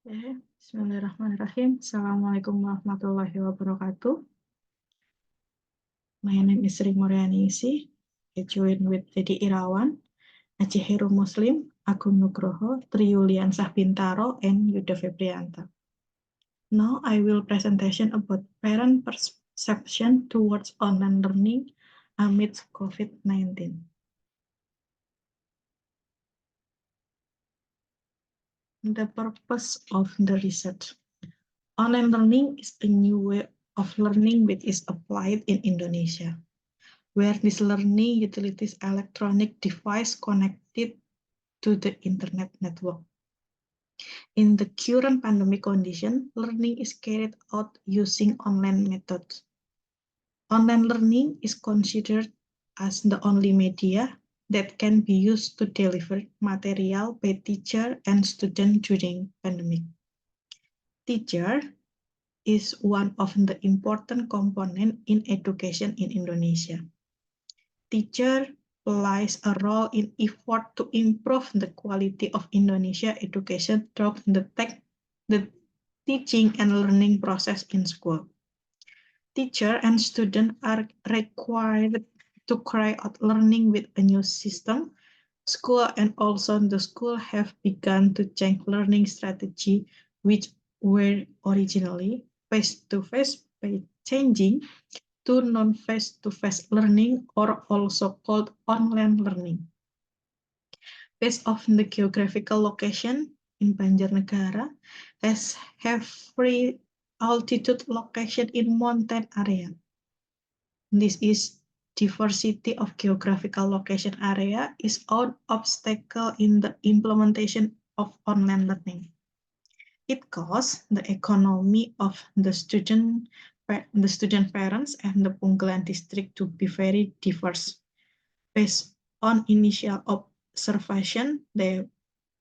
Okay. Bismillahirrahmanirrahim. Assalamualaikum warahmatullahi wabarakatuh. My name is Sri Muryani. I join with Dedi Irawan, Aceh Heru Muslim, Agung Nugroho, Tri Yuliansah Bintaro, and Yuda Febrianta. Now I will presentation about parent perception towards online learning amidst COVID-19. The purpose of the research. Online learning is a new way of learning which is applied in Indonesia, where this learning utilities electronic device connected to the internet network. In the current pandemic condition, learning is carried out using online methods. Online learning is considered as the only media that can be used to deliver material by teacher and student during pandemic. Teacher is one of the important component in education in Indonesia. Teacher plays a role in effort to improve the quality of Indonesia education through the teaching and learning process in school. Teacher and student are required to carry out learning with a new system. School and also the school have begun to change learning strategy, which were originally face-to-face by changing to non-face-to-face learning, or also called online learning. Based on the geographical location in Banjarnegara, have free altitude location in mountain area. This is diversity of geographical location area is an obstacle in the implementation of online learning. It causes the economy of the student parents and the Puonggelan district to be very diverse. Based on initial observation, there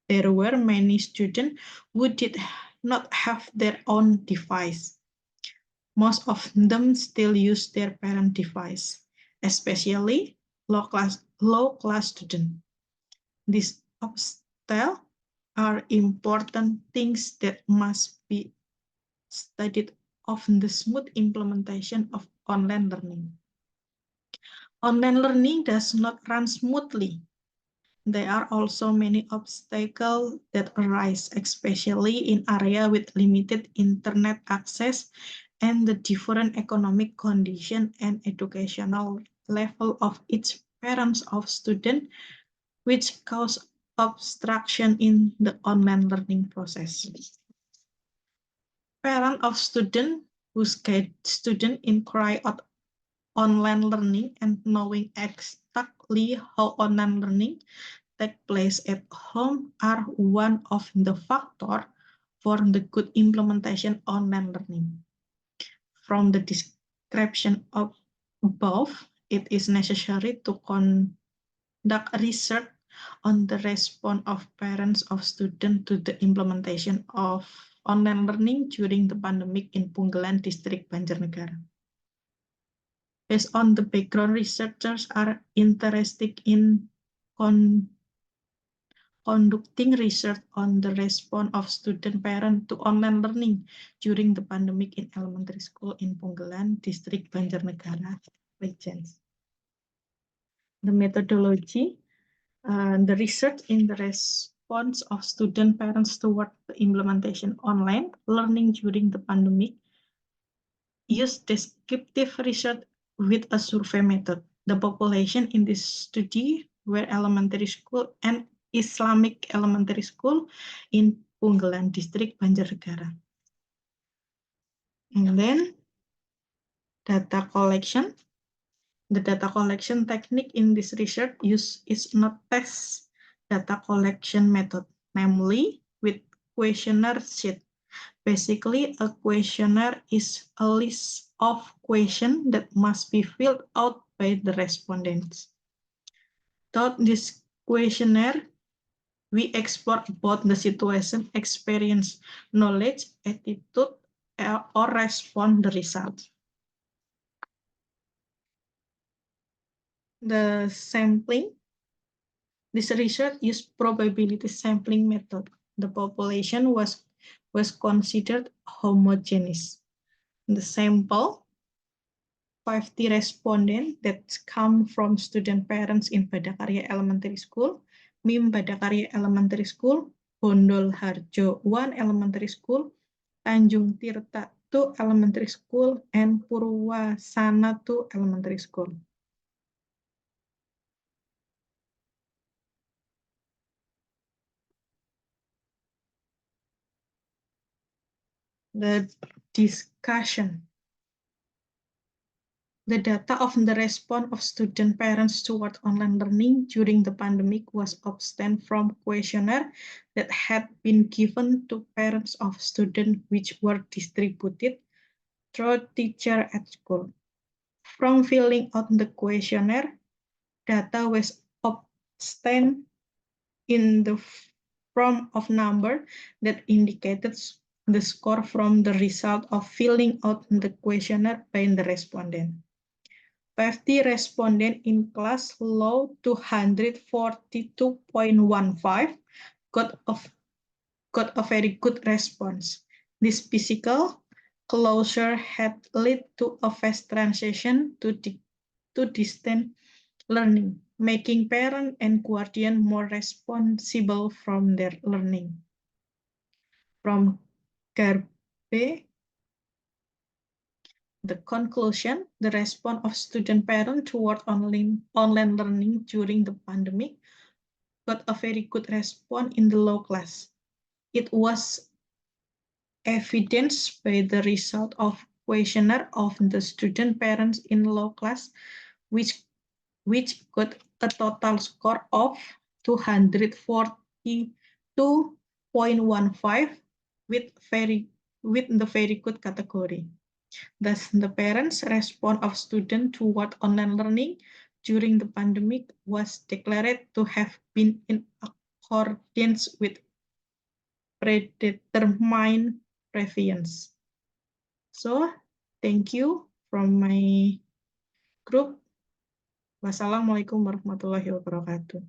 were many students who did not have their own device. Most of them still use their parent device, especially low-class students. These obstacles are important things that must be studied of the smooth implementation of online learning. Online learning does not run smoothly. There are also many obstacles that arise, especially in areas with limited internet access and the different economic condition and educational level of each parents of student, which cause obstruction in the online learning process. Parent of student who guide student in carry out online learning and knowing exactly how online learning take place at home are one of the factors for the good implementation online learning. From the description of above, it is necessary to conduct research on the response of parents of students to the implementation of online learning during the pandemic in Puonggelan District, Banjarnegara. Based on the background, researchers are interested in conducting research on the response of student parents to online learning during the pandemic in elementary school in Puonggelan District, Banjarnegara regions. The methodology, the research in the response of student parents toward the implementation online learning during the pandemic use descriptive research with a survey method. The population in this study were elementary school and Islamic elementary school in Puonggelan District, Banjarnegara. And then data collection. The data collection technique in this research is not test data collection method, namely with questionnaire sheet. Basically, a questionnaire is a list of questions that must be filled out by the respondents. Through this questionnaire, we explore about the situation, experience, knowledge, attitude, or respond the result. The sampling. This research used probability sampling method. The population was was considered homogeneous. The sample 50 respondents that come from student parents in Badakarya Elementary School, MIM Badakarya Elementary School, Bondol Harjo 1 Elementary School, Tanjung Tirta 2 Elementary School, and Purwasana 2 Elementary School. The discussion. The data of the response of student parents toward online learning during the pandemic was obtained from questionnaire that had been given to parents of students which were distributed through teacher at school. From filling out the questionnaire, data was obtained in the form of number that indicated the score from the result of filling out the questionnaire by the respondent. 50 respondents in class low 242.15 got a very good response. This physical closure had led to a fast transition to distant learning, making parents and guardians more responsible from their learning. From Garbe, the conclusion, the response of student parents toward online learning during the pandemic got a very good response in the low class. It was evidenced by the result of questionnaire of the student parents in low class, which got a total score of 242.15 with the very good category. Thus, the parents' response of students toward online learning during the pandemic was declared to have been in accordance with predetermined preference. So, thank you from my group. Wassalamualaikum warahmatullahi wabarakatuh.